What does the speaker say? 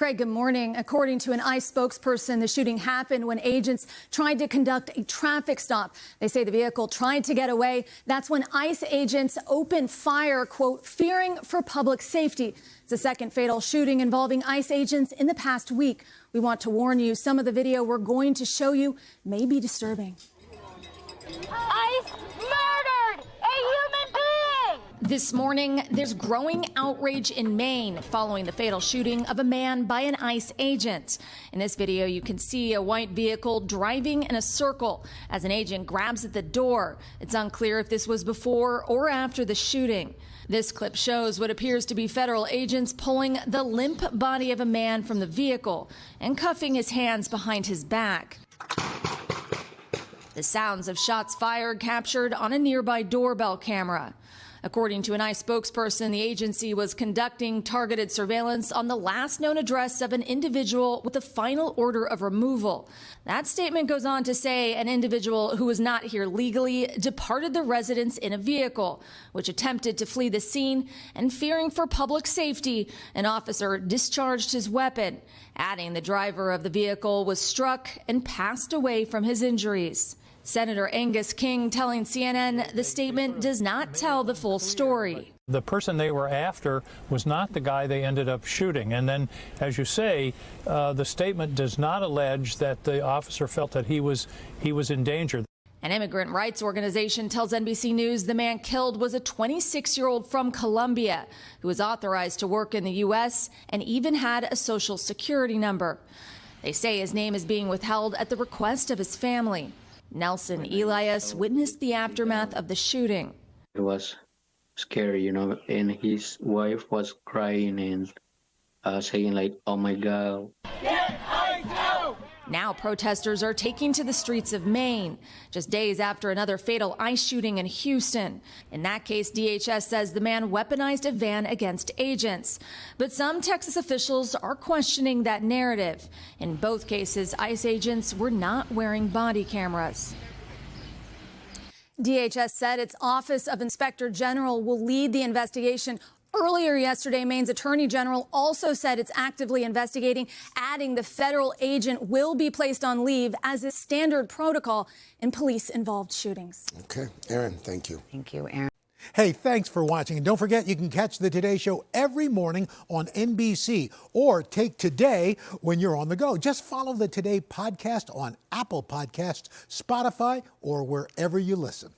Craig, good morning. According to an ICE spokesperson, the shooting happened when agents tried to conduct a traffic stop. They say the vehicle tried to get away. That's when ICE agents opened fire, quote, fearing for public safety. It's the second fatal shooting involving ICE agents in the past week. We want to warn you, some of the video we're going to show you may be disturbing. ICE murdered a human being! This morning, there's growing outrage in Maine following the fatal shooting of a man by an ICE agent. In this video, you can see a white vehicle driving in a circle as an agent grabs at the door. It's unclear if this was before or after the shooting. This clip shows what appears to be federal agents pulling the limp body of a man from the vehicle and cuffing his hands behind his back. The sounds of shots fired captured on a nearby doorbell camera. According to an ICE spokesperson, the agency was conducting targeted surveillance on the last known address of an individual with a final order of removal. That statement goes on to say an individual who was not here legally departed the residence in a vehicle, which attempted to flee the scene, and fearing for public safety, an officer discharged his weapon, adding the driver of the vehicle was struck and passed away from his injuries. Senator Angus King telling CNN the statement does not tell the full story. The person they were after was not the guy they ended up shooting. And then, as you say, the statement does not allege that the officer felt that he was in danger. An immigrant rights organization tells NBC News the man killed was a 26-year-old from Colombia who was authorized to work in the U.S. and even had a social security number. They say his name is being withheld at the request of his family. Nelson Elias witnessed the aftermath of the shooting. It was scary, and his wife was crying and saying like, "Oh my God." Now protesters are taking to the streets of Maine, just days after another fatal ICE shooting in Houston. In that case, DHS says the man weaponized a van against agents. But some Texas officials are questioning that narrative. In both cases, ICE agents were not wearing body cameras. DHS said its Office of Inspector General will lead the investigation. Earlier yesterday, Maine's Attorney General also said it's actively investigating, adding the federal agent will be placed on leave as is standard protocol in police-involved shootings. Okay, Erin, thank you. Thank you, Erin. Hey, thanks for watching. And don't forget, you can catch the Today Show every morning on NBC or take Today when you're on the go. Just follow the Today podcast on Apple Podcasts, Spotify, or wherever you listen.